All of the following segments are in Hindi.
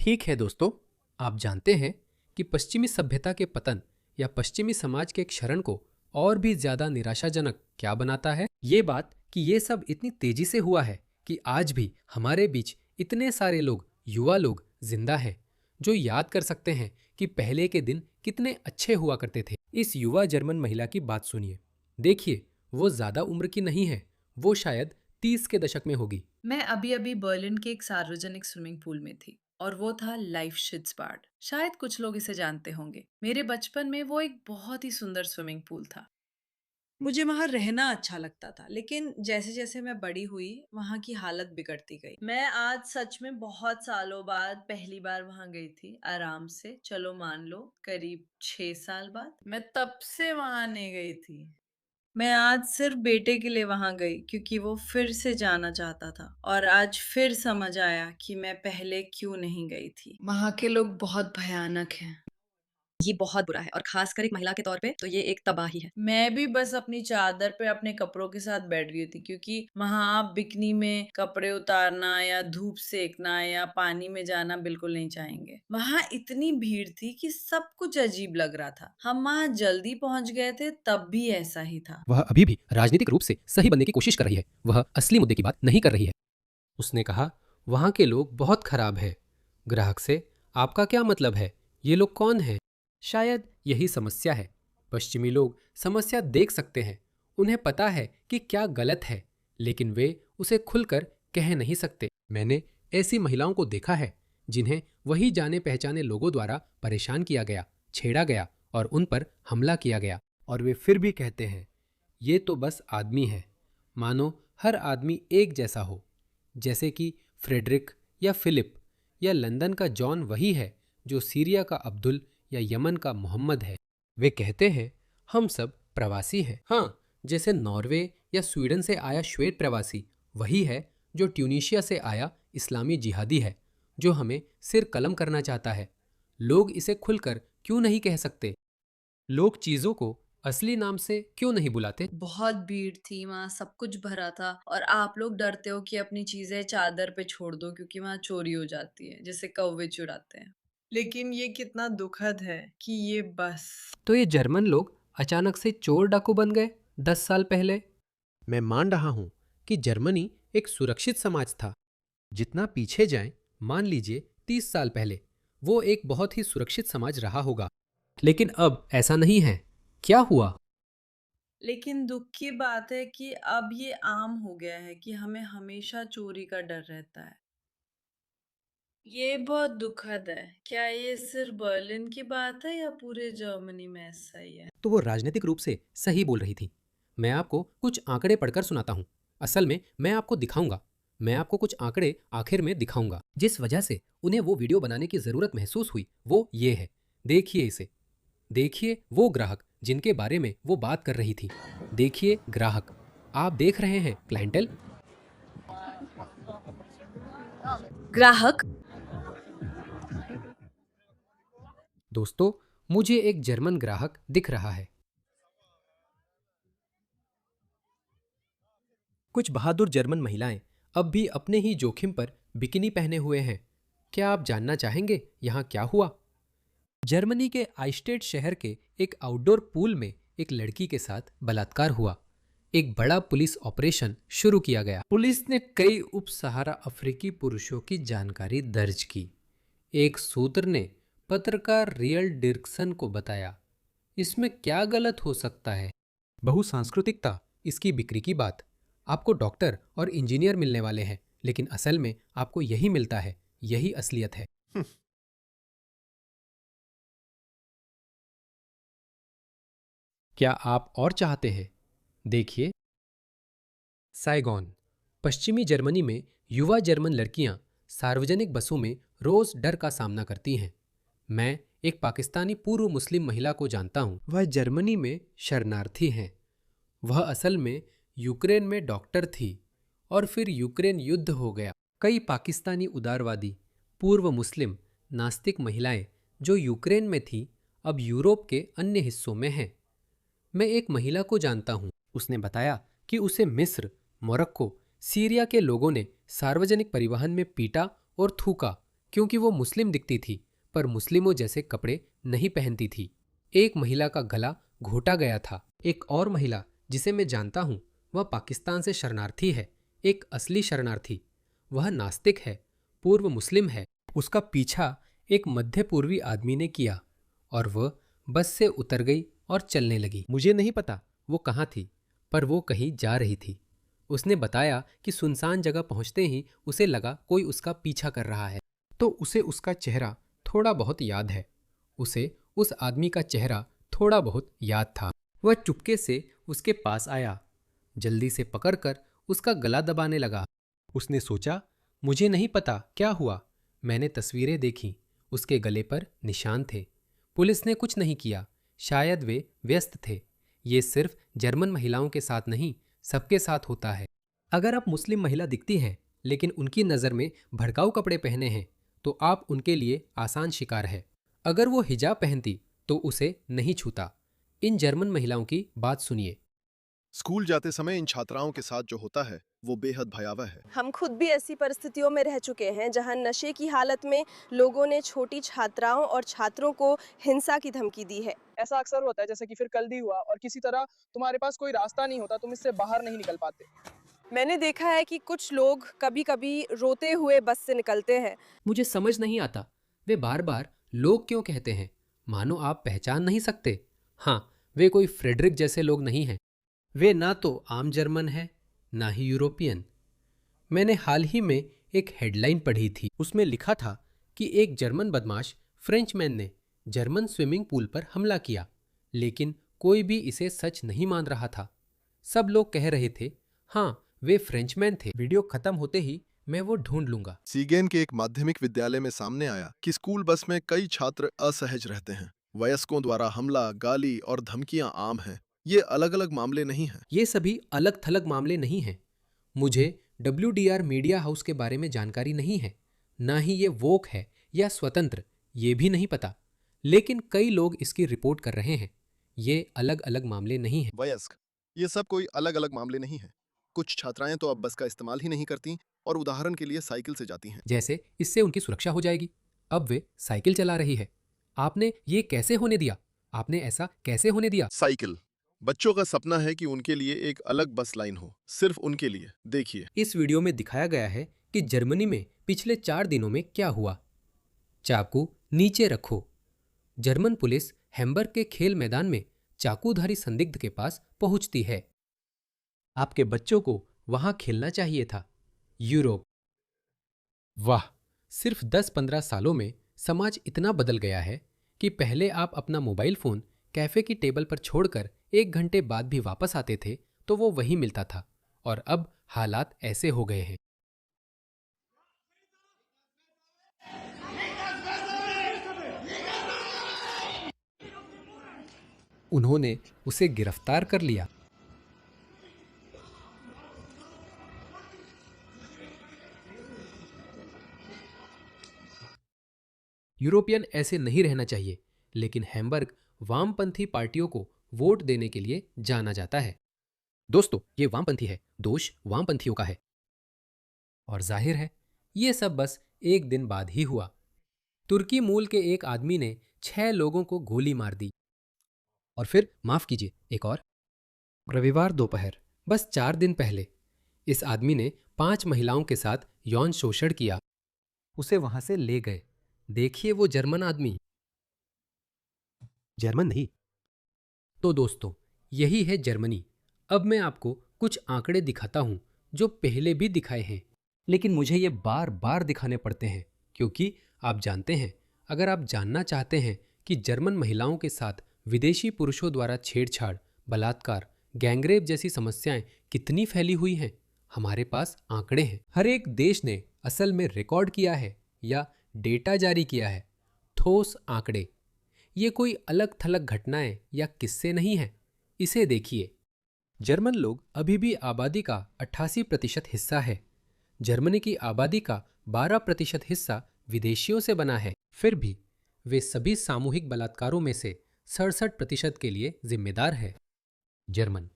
ठीक है दोस्तों, आप जानते हैं कि पश्चिमी सभ्यता के पतन या पश्चिमी समाज के क्षरण को और भी ज्यादा निराशाजनक क्या बनाता है? ये बात कि ये सब इतनी तेजी से हुआ है कि आज भी हमारे बीच इतने सारे लोग, युवा लोग जिंदा हैं जो याद कर सकते हैं कि पहले के दिन कितने अच्छे हुआ करते थे। इस युवा जर्मन महिला की बात सुनिए। देखिए, वो ज्यादा उम्र की नहीं है, वो शायद 30 के दशक में होगी। मैं अभी अभी बर्लिन के एक सार्वजनिक स्विमिंग पूल में थी और वो था लाइफ शिट्सबाड। शायद कुछ लोग इसे जानते होंगे। मेरे बचपन में वो एक बहुत ही सुंदर स्विमिंग पूल था। मुझे वहाँ रहना अच्छा लगता था, लेकिन जैसे-जैसे मैं बड़ी हुई, वहाँ की हालत बिगड़ती गई। मैं आज सच में बहुत सालों बाद पहली बार वहाँ गई थी, आराम से। चलो मान लो करीब 6 साल बाद। मैं तब से वहाँ नहीं गई थी। मैं आज सिर्फ बेटे के लिए वहां गई क्योंकि वो फिर से जाना चाहता था और आज फिर समझ आया कि मैं पहले क्यों नहीं गई थी। वहां के लोग बहुत भयानक हैं। ये बहुत बुरा है और खासकर एक महिला के तौर पे तो ये एक तबाही है। मैं भी बस अपनी चादर पे अपने कपड़ों के साथ बैठ गई थी क्योंकि वहां आप बिकनी में कपड़े उतारना या धूप सेकना या पानी में जाना बिल्कुल नहीं चाहेंगे। वहां इतनी भीड़ थी कि सब कुछ अजीब लग रहा था। हम वहां जल्दी पहुंच गए थे, तब भी ऐसा ही था। वह अभी भी राजनीतिक रूप से सही बनने की कोशिश कर रही है, वह असली मुद्दे की बात नहीं कर रही है। उसने कहा, वहां के लोग बहुत खराब हैं। ग्राहक से, आपका क्या मतलब है? ये लोग कौन हैं? शायद यही समस्या है। पश्चिमी लोग समस्या देख सकते हैं, उन्हें पता है कि क्या गलत है, लेकिन वे उसे खुलकर कह नहीं सकते। मैंने ऐसी महिलाओं को देखा है जिन्हें वही जाने पहचाने लोगों द्वारा परेशान किया गया, छेड़ा गया और उन पर हमला किया गया, और वे फिर भी कहते हैं, ये तो बस आदमी है। मानो हर आदमी एक जैसा हो, जैसे कि फ्रेडरिक या फिलिप या लंदन का जॉन वही है जो सीरिया का अब्दुल या यमन का मोहम्मद है। वे कहते हैं, हम सब प्रवासी हैं। हाँ, जैसे नॉर्वे या स्वीडन से आया श्वेत प्रवासी वही है जो ट्यूनीशिया से आया इस्लामी जिहादी है, जो हमें सिर कलम करना चाहता है। लोग इसे खुलकर क्यों नहीं कह सकते? लोग चीजों को असली नाम से क्यों नहीं बुलाते? बहुत भीड़ थी, वहाँ सब कुछ भरा था और आप लोग डरते हो कि अपनी चीजें चादर पे छोड़ दो क्योंकि वहाँ चोरी हो जाती है, जैसे कौवे चुराते हैं। लेकिन ये कितना दुखद है कि ये बस। तो ये जर्मन लोग अचानक से चोर डाकू बन गए 10 साल पहले? मैं मान रहा हूं कि जर्मनी एक सुरक्षित समाज था। जितना पीछे जाएं, मान लीजिए 30 साल पहले, वो एक बहुत ही सुरक्षित समाज रहा होगा। लेकिन अब ऐसा नहीं है। क्या हुआ? लेकिन दुख की बात है कि अब ये आम हो गया है कि हमें हमेशा चोरी का डर रहता है। ये बहुत दुखद है। क्या ये सिर्फ बर्लिन की बात है या पूरे जर्मनी में ऐसा ही है? तो वो राजनीतिक रूप से सही बोल रही थी। मैं आपको कुछ आंकड़े पढ़कर सुनाता हूँ। असल में मैं आपको दिखाऊंगा। मैं आपको कुछ आंकड़े आखिर में दिखाऊंगा। जिस वजह से उन्हें वो वीडियो बनाने की जरूरत महसूस हुई वो ये है। देखिए इसे। देखिए वो ग्राहक जिनके बारे में वो बात कर रही थी। देखिए ग्राहक। आप देख रहे हैं क्लाइंटेल। ग्राहक। दोस्तों, मुझे एक जर्मन ग्राहक दिख रहा है। कुछ बहादुर जर्मन महिलाएं अब भी अपने ही जोखिम पर बिकिनी पहने हुए हैं। क्या आप जानना चाहेंगे यहाँ क्या हुआ? जर्मनी के आइस्टेड शहर के एक आउटडोर पूल में एक लड़की के साथ बलात्कार हुआ। एक बड़ा पुलिस ऑपरेशन शुरू किया गया। पुलिस ने कई उप सहारा अफ्रीकी पुरुषों की जानकारी दर्ज की। एक सूत्र ने पत्रकार रियल डिर्कसन को बताया, इसमें क्या गलत हो सकता है? बहुसांस्कृतिकता, इसकी बिक्री की बात। आपको डॉक्टर और इंजीनियर मिलने वाले हैं, लेकिन असल में आपको यही मिलता है। यही असलियत है। क्या आप और चाहते हैं? देखिए, साइगोन, पश्चिमी जर्मनी में युवा जर्मन लड़कियां सार्वजनिक बसों में रोज डर का सामना करती हैं। मैं एक पाकिस्तानी पूर्व मुस्लिम महिला को जानता हूं। वह जर्मनी में शरणार्थी हैं। वह असल में यूक्रेन में डॉक्टर थी और फिर यूक्रेन युद्ध हो गया। कई पाकिस्तानी उदारवादी पूर्व मुस्लिम नास्तिक महिलाएं जो यूक्रेन में थी अब यूरोप के अन्य हिस्सों में हैं। मैं एक महिला को जानता हूं। उसने बताया कि उसे मिस्र, मोरक्को, सीरिया के लोगों ने सार्वजनिक परिवहन में पीटा और थूका क्योंकि वो मुस्लिम दिखती थी पर मुस्लिमों जैसे कपड़े नहीं पहनती थी। एक महिला का गला घोटा गया था। एक और महिला जिसे मैं जानता हूँ वह पाकिस्तान से शरणार्थी है, एक असली शरणार्थी। वह नास्तिक है, पूर्व मुस्लिम है। उसका पीछा एक मध्य पूर्वी आदमी ने किया और वह बस से उतर गई और चलने लगी। मुझे नहीं पता वो कहाँ थी, पर वो कहीं जा रही थी। उसने बताया कि सुनसान जगह पहुंचते ही उसे लगा कोई उसका पीछा कर रहा है, तो उसे उसका चेहरा थोड़ा बहुत याद है। उसे उस आदमी का चेहरा थोड़ा बहुत याद था। वह चुपके से उसके पास आया, जल्दी से पकड़कर उसका गला दबाने लगा। उसने सोचा मुझे नहीं पता क्या हुआ। मैंने तस्वीरें देखी, उसके गले पर निशान थे। पुलिस ने कुछ नहीं किया, शायद वे व्यस्त थे। ये सिर्फ जर्मन महिलाओं के साथ नहीं, सबके साथ होता है। अगर आप मुस्लिम महिला दिखती हैं लेकिन उनकी नज़र में भड़काऊ कपड़े पहने हैं तो आप उनके लिए आसान शिकार है। अगर वो हिजाब पहनती तो उसे नहीं छूता। इन जर्मन महिलाओं की बात सुनिए। स्कूल जाते समय इन छात्राओं के साथ जो होता है वो बेहद भयावह है। हम खुद भी ऐसी परिस्थितियों में रह चुके हैं जहां नशे की हालत में लोगों ने छोटी छात्राओं और छात्रों को हिंसा की धमकी दी है। ऐसा अक्सर होता है जैसे कि फिर कल भी हुआ और किसी तरह तुम्हारे पास कोई रास्ता नहीं होता, तुम इससे बाहर नहीं निकल पाते। मैंने देखा है कि कुछ लोग कभी कभी रोते हुए बस से निकलते हैं। मुझे समझ नहीं आता वे बार बार लोग क्यों कहते हैं, मानो आप पहचान नहीं सकते। हाँ, वे कोई फ्रेडरिक जैसे लोग नहीं हैं। वे ना तो आम जर्मन है ना ही यूरोपियन। मैंने हाल ही में एक हेडलाइन पढ़ी थी, उसमें लिखा था कि एक जर्मन बदमाश फ्रेंचमैन ने जर्मन स्विमिंग पूल पर हमला किया, लेकिन कोई भी इसे सच नहीं मान रहा था। सब लोग कह रहे थे हाँ वे फ्रेंचमैन थे। वीडियो खत्म होते ही मैं वो ढूंढ लूंगा। सीगेन के एक माध्यमिक विद्यालय में सामने आया कि स्कूल बस में कई छात्र असहज रहते हैं। वयस्कों द्वारा हमला, गाली और धमकियां आम हैं। ये अलग अलग मामले नहीं हैं। ये सभी अलग थलग मामले नहीं हैं। मुझे WDR मीडिया हाउस के बारे में जानकारी नहीं है, ना ही ये वोक है या स्वतंत्र, ये भी नहीं पता। लेकिन कई लोग इसकी रिपोर्ट कर रहे हैं। ये अलग अलग मामले नहीं हैं। वयस्क, ये सब कोई अलग अलग मामले नहीं हैं। कुछ छात्राएं तो अब बस का इस्तेमाल ही नहीं करती और उदाहरण के लिए साइकिल से जाती हैं। जैसे इससे उनकी सुरक्षा हो जाएगी। अब वे साइकिल चला रही है। आपने ये कैसे होने दिया? आपने ऐसा कैसे होने दिया? साइकिल, बच्चों का सपना है कि उनके लिए एक अलग बस लाइन हो, सिर्फ उनके लिए। देखिए, इस वीडियो में दिखाया गया है कि जर्मनी में पिछले 4 दिनों में क्या हुआ। चाकू नीचे रखो। जर्मन पुलिस हैम्बर्ग के खेल मैदान में चाकूधारी संदिग्ध के पास पहुंचती है। आपके बच्चों को वहां खेलना चाहिए था। यूरोप। वाह, सिर्फ 10-15 सालों में समाज इतना बदल गया है कि पहले आप अपना मोबाइल फोन कैफे की टेबल पर छोड़कर 1 घंटे बाद भी वापस आते थे तो वो वहीं मिलता था, और अब हालात ऐसे हो गए हैं। उन्होंने उसे गिरफ्तार कर लिया। यूरोपियन ऐसे नहीं रहना चाहिए, लेकिन हैम्बर्ग वामपंथी पार्टियों को वोट देने के लिए जाना जाता है। दोस्तों, ये वामपंथी है, दोष वामपंथियों का है। और जाहिर है ये सब बस एक दिन बाद ही हुआ। तुर्की मूल के एक आदमी ने 6 लोगों को गोली मार दी। और फिर माफ कीजिए, एक और। रविवार दोपहर, बस 4 दिन पहले, इस आदमी ने 5 महिलाओं के साथ यौन शोषण किया। उसे वहां से ले गए। देखिए वो जर्मन आदमी। जर्मन नहीं। तो दोस्तों, यही है जर्मनी। अब मैं आपको कुछ आंकड़े दिखाता हूं जो पहले भी दिखाए हैं, लेकिन मुझे ये बार बार दिखाने पड़ते हैं क्योंकि आप जानते हैं, अगर आप जानना चाहते हैं कि जर्मन महिलाओं के साथ विदेशी पुरुषों द्वारा छेड़छाड़, बलात्कार, गैंगरेप जैसी समस्याएं कितनी फैली हुई हैं, हमारे पास आंकड़े हैं। हर एक देश ने असल में रिकॉर्ड किया है या डेटा जारी किया है, ठोस आंकड़े। ये कोई अलग थलग घटनाएं या किस्से नहीं हैं। इसे देखिए। जर्मन लोग अभी भी आबादी का 88% हिस्सा है। जर्मनी की आबादी का 12% हिस्सा विदेशियों से बना है। फिर भी वे सभी सामूहिक बलात्कारों में से 67% के लिए जिम्मेदार है। जर्मन।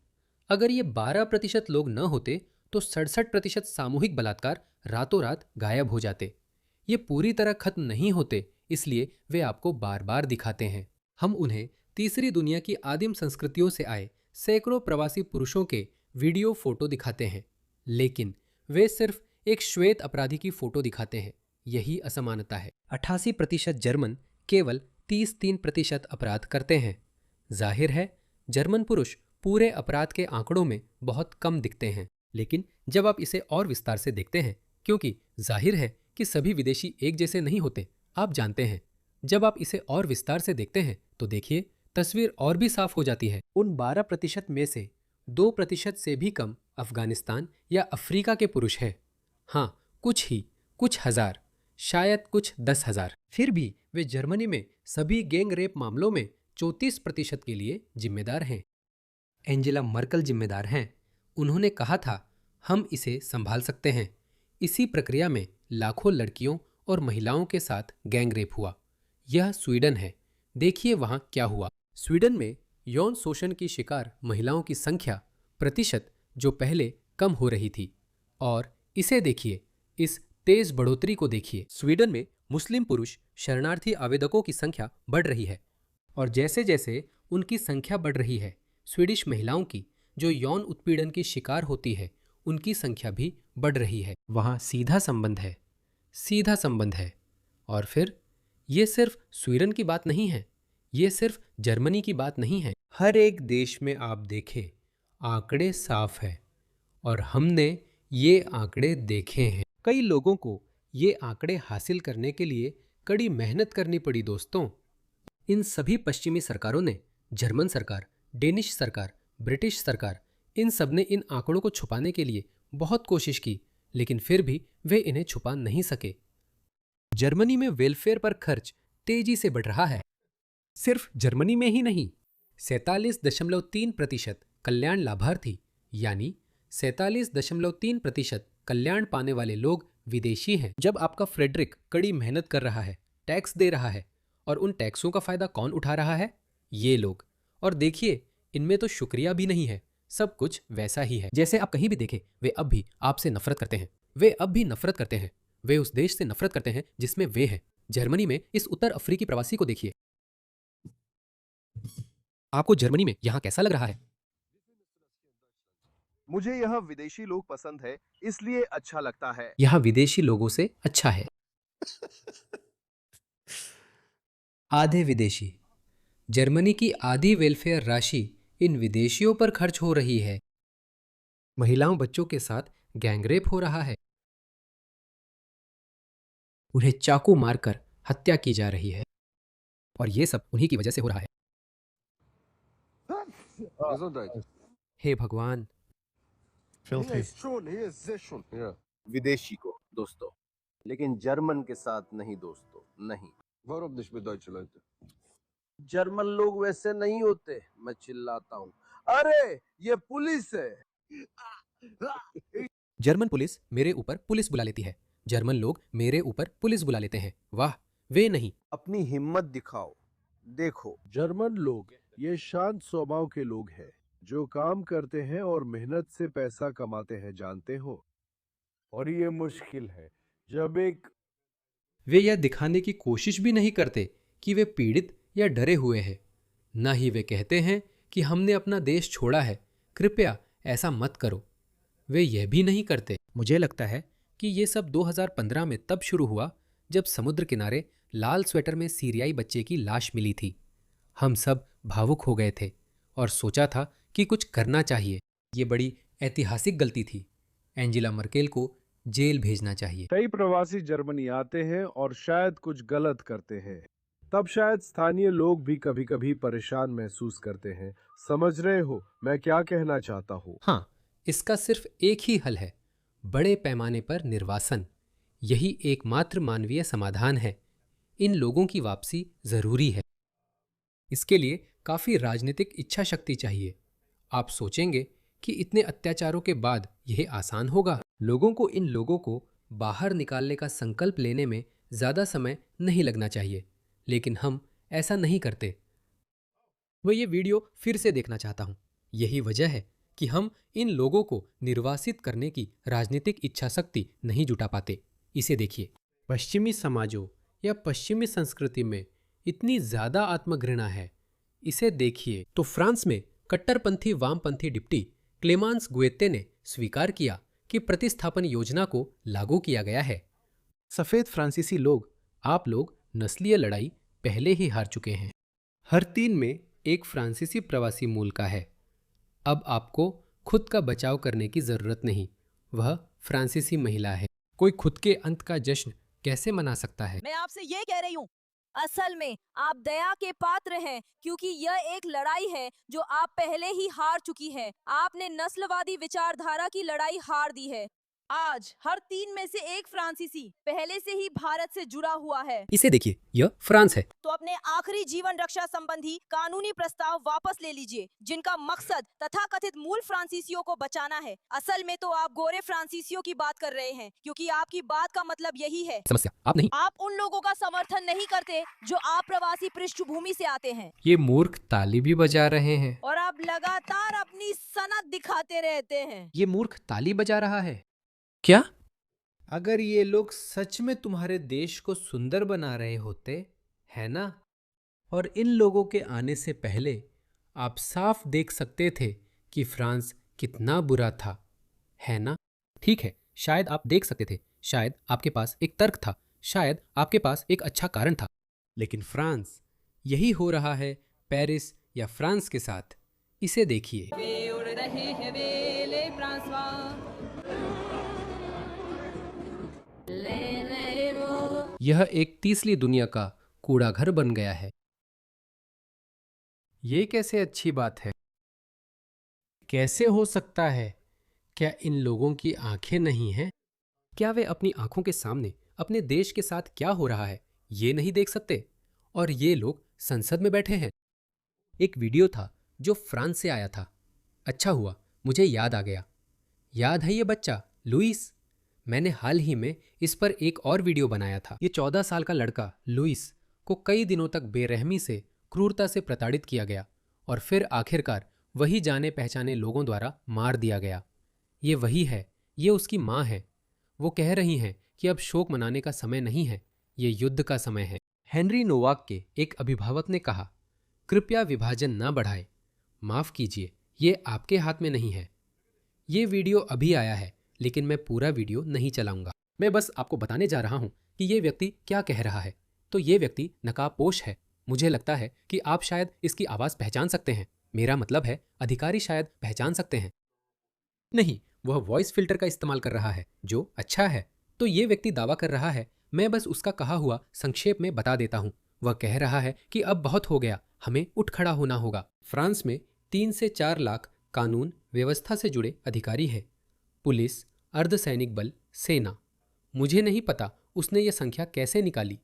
अगर ये 12% लोग न होते तो 67% सामूहिक बलात्कार रातों रात गायब हो जाते। ये पूरी तरह खत्म नहीं होते, इसलिए वे आपको बार बार दिखाते हैं। हम उन्हें तीसरी दुनिया की आदिम संस्कृतियों से आए सैकड़ों प्रवासी पुरुषों के वीडियो फोटो दिखाते हैं, लेकिन वे सिर्फ एक श्वेत अपराधी की फोटो दिखाते हैं। यही असमानता है। 88% जर्मन केवल 33% अपराध करते हैं। जाहिर है, जर्मन पुरुष पूरे अपराध के आंकड़ों में बहुत कम दिखते हैं। लेकिन जब आप इसे और विस्तार से देखते हैं, क्योंकि जाहिर है कि सभी विदेशी एक जैसे नहीं होते, आप जानते हैं, जब आप इसे और विस्तार से देखते हैं तो देखिए, तस्वीर और भी साफ हो जाती है। उन 12% में से 2% से भी कम अफगानिस्तान या अफ्रीका के पुरुष हैं। हाँ, कुछ हजार, शायद कुछ 10,000। फिर भी वे जर्मनी में सभी गैंग रेप मामलों में 34% के लिए जिम्मेदार हैं। एंजेला मर्कल जिम्मेदार हैं। उन्होंने कहा था, हम इसे संभाल सकते हैं। इसी प्रक्रिया में लाखों लड़कियों और महिलाओं के साथ गैंग रेप हुआ। यह स्वीडन है। देखिए वहां क्या हुआ। स्वीडन में यौन शोषण की शिकार महिलाओं की संख्या प्रतिशत जो पहले कम हो रही थी, और इसे देखिए, इस तेज बढ़ोतरी को देखिए। स्वीडन में मुस्लिम पुरुष शरणार्थी आवेदकों की संख्या बढ़ रही है, और जैसे जैसे उनकी संख्या बढ़ रही है, स्वीडिश महिलाओं की जो यौन उत्पीड़न की शिकार होती है, उनकी संख्या भी बढ़ रही है। वहाँ सीधा संबंध है। और फिर ये सिर्फ स्वीडन की बात नहीं है, ये सिर्फ जर्मनी की बात नहीं है। हर एक देश में आप देखें, आंकड़े साफ है, और हमने ये आंकड़े देखे हैं। कई लोगों को ये आंकड़े हासिल करने के लिए कड़ी मेहनत करनी पड़ी दोस्तों। इन सभी पश्चिमी सरकारों ने, जर्मन सरकार, डेनिश सरकार, ब्रिटिश सरकार, इन सब ने इन आंकड़ों को छुपाने के लिए बहुत कोशिश की, लेकिन फिर भी वे इन्हें छुपा नहीं सके। जर्मनी में वेलफेयर पर खर्च तेजी से बढ़ रहा है। सिर्फ जर्मनी में ही नहीं, 47.3% कल्याण लाभार्थी, यानी 47.3% कल्याण पाने वाले लोग विदेशी हैं। जब आपका फ्रेडरिक कड़ी मेहनत कर रहा है, टैक्स दे रहा है, और उन टैक्सों का फायदा कौन उठा रहा है? ये लोग। और देखिए, इनमें तो शुक्रिया भी नहीं है, सब कुछ वैसा ही है जैसे आप कहीं भी देखें। वे अब भी आपसे नफरत करते हैं। वे अब भी नफरत करते हैं। वे उस देश से नफरत करते हैं जिसमें वे हैं। जर्मनी में इस उत्तर अफ्रीकी प्रवासी को देखिए। आपको जर्मनी में यहां कैसा लग रहा है? मुझे यहाँ विदेशी लोग पसंद है, इसलिए अच्छा लगता है। यहां विदेशी लोगों से अच्छा है। आधे विदेशी। जर्मनी की आधी वेलफेयर राशि इन विदेशियों पर खर्च हो रही है। महिलाओं बच्चों के साथ गैंगरेप हो रहा है। उन्हें चाकू मारकर हत्या की जा रही है, और ये सब उन्हीं की वजह से हो रहा है। हे भगवान। विदेशी को दोस्तों, लेकिन जर्मन के साथ नहीं दोस्तों, नहीं। जर्मन लोग वैसे नहीं होते। मैं चिल्लाता हूँ, अरे ये पुलिस है। जर्मन पुलिस मेरे ऊपर पुलिस बुला लेती है। जर्मन लोग मेरे ऊपर पुलिस बुला लेते हैं। वाह, वे नहीं। अपनी हिम्मत दिखाओ। देखो, जर्मन लोग ये शांत स्वभाव के लोग हैं, जो काम करते हैं और मेहनत से पैसा कमाते हैं, जानते हो। और ये मुश्किल है जब एक वे यह दिखाने की कोशिश भी नहीं करते कि वे पीड़ित या डरे हुए हैं। ना ही वे कहते हैं कि हमने अपना देश छोड़ा है, कृपया ऐसा मत करो। वे यह भी नहीं करते। मुझे लगता है कि ये सब 2015 में तब शुरू हुआ जब समुद्र किनारे लाल स्वेटर में सीरियाई बच्चे की लाश मिली थी। हम सब भावुक हो गए थे और सोचा था कि कुछ करना चाहिए। ये बड़ी ऐतिहासिक गलती थी। एंजेला मर्केल को जेल भेजना चाहिए। कई प्रवासी जर्मनी आते हैं और शायद कुछ गलत करते हैं, तब शायद स्थानीय लोग भी कभी कभी परेशान महसूस करते हैं। समझ रहे हो मैं क्या कहना चाहता हूँ? हाँ, इसका सिर्फ एक ही हल है, बड़े पैमाने पर निर्वासन। यही एकमात्र मानवीय समाधान है। इन लोगों की वापसी जरूरी है। इसके लिए काफी राजनीतिक इच्छा शक्ति चाहिए। आप सोचेंगे कि इतने अत्याचारों के बाद यह आसान होगा? लोगों को इन लोगों को बाहर निकालने का संकल्प लेने में ज्यादा समय नहीं लगना चाहिए, लेकिन हम ऐसा नहीं करते। वह ये वीडियो फिर से देखना चाहता हूं। यही वजह है कि हम इन लोगों को निर्वासित करने की राजनीतिक इच्छा शक्ति नहीं जुटा पाते। इसे देखिए। पश्चिमी समाजों या पश्चिमी संस्कृति में इतनी ज्यादा आत्मघृणा है, इसे देखिए। तो फ्रांस में कट्टरपंथी वामपंथी डिप्टी क्लेमांस गुएते ने स्वीकार किया कि प्रतिस्थापन योजना को लागू किया गया है। सफेद फ्रांसीसी लोग, आप लोग नस्लीय लड़ाई पहले ही हार चुके हैं। हर 3 में एक फ्रांसीसी प्रवासी मूल का है। अब आपको खुद का बचाव करने की जरूरत नहीं, वह फ्रांसीसी महिला है। कोई खुद के अंत का जश्न कैसे मना सकता है? मैं आपसे ये कह रही हूँ, असल में आप दया के पात्र हैं, क्योंकि यह एक लड़ाई है जो आप पहले ही हार चुकी है। आपने नस्लवादी विचारधारा की लड़ाई हार दी है। आज हर 3 में से एक फ्रांसीसी पहले से ही भारत से जुड़ा हुआ है। इसे देखिए, यह फ्रांस है। तो अपने आखिरी जीवन रक्षा संबंधी कानूनी प्रस्ताव वापस ले लीजिए, जिनका मकसद तथाकथित मूल फ्रांसीसियों को बचाना है। असल में तो आप गोरे फ्रांसीसियों की बात कर रहे हैं, क्योंकि आपकी बात का मतलब यही है। समस्या आप नहीं, आप उन लोगों का समर्थन नहीं करते जो अप्रवासी पृष्ठभूमि से आते हैं। ये मूर्ख ताली भी बजा रहे हैं। और आप लगातार अपनी सनद दिखाते रहते हैं। ये मूर्ख ताली बजा रहा है क्या? अगर ये लोग सच में तुम्हारे देश को सुंदर बना रहे होते, है ना? और इन लोगों के आने से पहले आप साफ देख सकते थे कि फ्रांस कितना बुरा था, है ना? ठीक है, शायद आप देख सकते थे, शायद आपके पास एक तर्क था, शायद आपके पास एक अच्छा कारण था। लेकिन फ्रांस, यही हो रहा है पेरिस या फ्रांस के साथ। इसे देखिए। वे उड़ रहे हैं वेले फ्रांसवा, यह एक तीसरी दुनिया का कूड़ा घर बन गया है। ये कैसे अच्छी बात है? कैसे हो सकता है? क्या इन लोगों की आंखें नहीं हैं? क्या वे अपनी आंखों के सामने अपने देश के साथ क्या हो रहा है ये नहीं देख सकते? और ये लोग संसद में बैठे हैं। एक वीडियो था जो फ्रांस से आया था। अच्छा हुआ मुझे याद आ गया। याद है ये बच्चा लुइस? मैंने हाल ही में इस पर एक और वीडियो बनाया था। ये 14 साल का लड़का लुइस को कई दिनों तक बेरहमी से, क्रूरता से प्रताड़ित किया गया और फिर आखिरकार वही जाने पहचाने लोगों द्वारा मार दिया गया। ये वही है, ये उसकी माँ है। वो कह रही हैं कि अब शोक मनाने का समय नहीं है, ये युद्ध का समय है। हेनरी नोवाक के एक अभिभावक ने कहा, कृपया विभाजन न बढ़ाए, माफ कीजिए, ये आपके हाथ में नहीं है। ये वीडियो अभी आया है, लेकिन मैं पूरा वीडियो नहीं चलाऊंगा। मैं बस आपको बताने जा रहा हूं कि ये व्यक्ति क्या कह रहा है। तो ये व्यक्ति नकाबपोश है। मुझे लगता है कि आप शायद इसकी आवाज पहचान सकते हैं। मेरा मतलब है अधिकारी शायद पहचान सकते हैं। नहीं, वह वॉइस फिल्टर का इस्तेमाल कर रहा है, जो अच्छा है। तो ये व्यक्ति दावा कर रहा है, मैं बस उसका कहा हुआ संक्षेप में बता देता हूं। वह कह रहा है कि अब बहुत हो गया, हमें उठ खड़ा होना होगा। फ्रांस में 3 से 4 लाख कानून व्यवस्था से जुड़े अधिकारी हैं। पुलिस, अर्धसैनिक बल, सेना। मुझे नहीं पता उसने ये संख्या कैसे निकाली।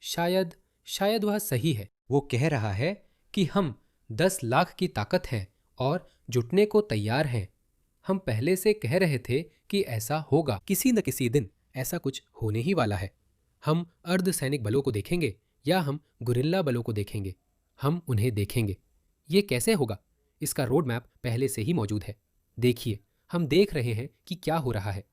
शायद वह सही है। वो कह रहा है कि हम 10 लाख की ताकत है और जुटने को तैयार हैं। हम पहले से कह रहे थे कि ऐसा होगा, किसी न किसी दिन ऐसा कुछ होने ही वाला है। हम अर्धसैनिक बलों को देखेंगे या हम गुरिल्ला बलों को देखेंगे, हम उन्हें देखेंगे। ये कैसे होगा? इसका रोड मैप पहले से ही मौजूद है। देखिए, हम देख रहे हैं कि क्या हो रहा है।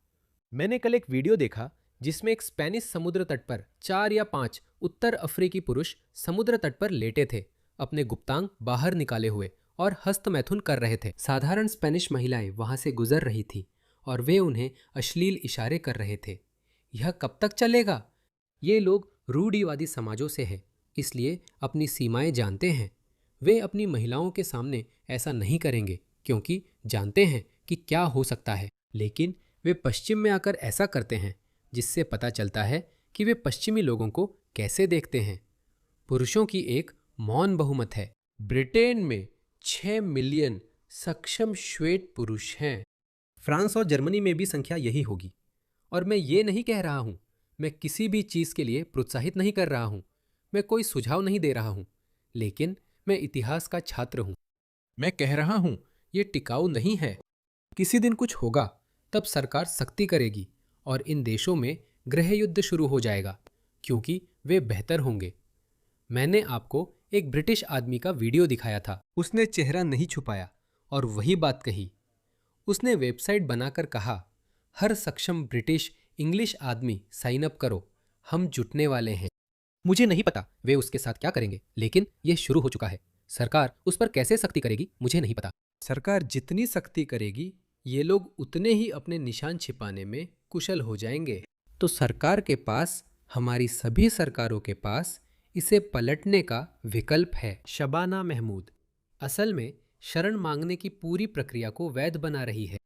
मैंने कल एक वीडियो देखा जिसमें एक स्पेनिश समुद्र तट पर 4 या 5 उत्तर अफ्रीकी पुरुष समुद्र तट पर लेटे थे, अपने गुप्तांग बाहर निकाले हुए और हस्तमैथुन कर रहे थे। साधारण स्पेनिश महिलाएं वहां से गुजर रही थी और वे उन्हें अश्लील इशारे कर रहे थे। यह कब तक चलेगा? ये लोग रूढ़िवादी समाजों से हैं, इसलिए अपनी सीमाएं जानते हैं। वे अपनी महिलाओं के सामने ऐसा नहीं करेंगे क्योंकि जानते हैं कि क्या हो सकता है। लेकिन वे पश्चिम में आकर ऐसा करते हैं, जिससे पता चलता है कि वे पश्चिमी लोगों को कैसे देखते हैं। पुरुषों की एक मौन बहुमत है। ब्रिटेन में 6 मिलियन सक्षम श्वेत पुरुष हैं। फ्रांस और जर्मनी में भी संख्या यही होगी। और मैं ये नहीं कह रहा हूं, मैं किसी भी चीज़ के लिए प्रोत्साहित नहीं कर रहा हूं, मैं कोई सुझाव नहीं दे रहा हूं, लेकिन मैं इतिहास का छात्र हूं। मैं कह रहा हूं, ये टिकाऊ नहीं है। किसी दिन कुछ होगा, तब सरकार सख्ती करेगी और इन देशों में गृह युद्ध शुरू हो जाएगा, क्योंकि वे बेहतर होंगे। मैंने आपको एक ब्रिटिश आदमी का वीडियो दिखाया था। उसने चेहरा नहीं छुपाया और वही बात कही। उसने वेबसाइट बनाकर कहा, हर सक्षम ब्रिटिश इंग्लिश आदमी साइन अप करो, हम जुटने वाले हैं। मुझे नहीं पता वे उसके साथ क्या करेंगे, लेकिन यह शुरू हो चुका है। सरकार उस पर कैसे सख्ती करेगी मुझे नहीं पता। सरकार जितनी सख्ती करेगी ये लोग उतने ही अपने निशान छिपाने में कुशल हो जाएंगे। तो सरकार के पास, हमारी सभी सरकारों के पास इसे पलटने का विकल्प है। शबाना महमूद असल में शरण मांगने की पूरी प्रक्रिया को वैध बना रही है।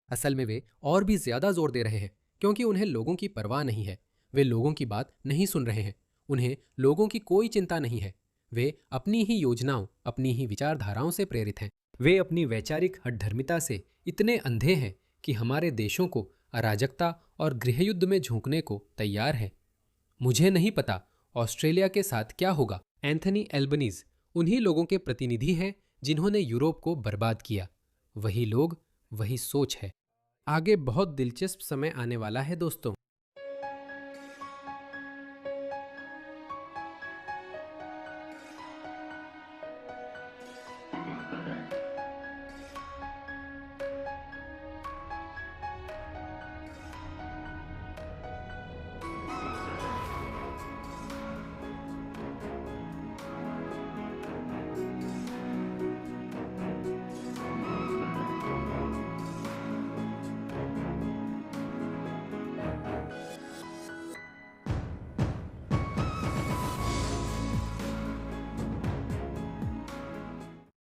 असल में वे और भी ज्यादा जोर दे रहे हैं क्योंकि उन्हें लोगों की परवाह नहीं है। वे लोगों की बात नहीं सुन रहे हैं। उन्हें लोगों की कोई चिंता नहीं है। वे अपनी ही योजनाओं, अपनी ही विचारधाराओं से प्रेरित हैं। वे अपनी वैचारिक हठधर्मिता से इतने अंधे हैं कि हमारे देशों को अराजकता और गृहयुद्ध में झोंकने को तैयार हैं। मुझे नहीं पता ऑस्ट्रेलिया के साथ क्या होगा। एंथनी एल्बनीज उन्हीं लोगों के प्रतिनिधि हैं जिन्होंने यूरोप को बर्बाद किया। वही लोग, वही सोच है। आगे बहुत दिलचस्प समय आने वाला है दोस्तों।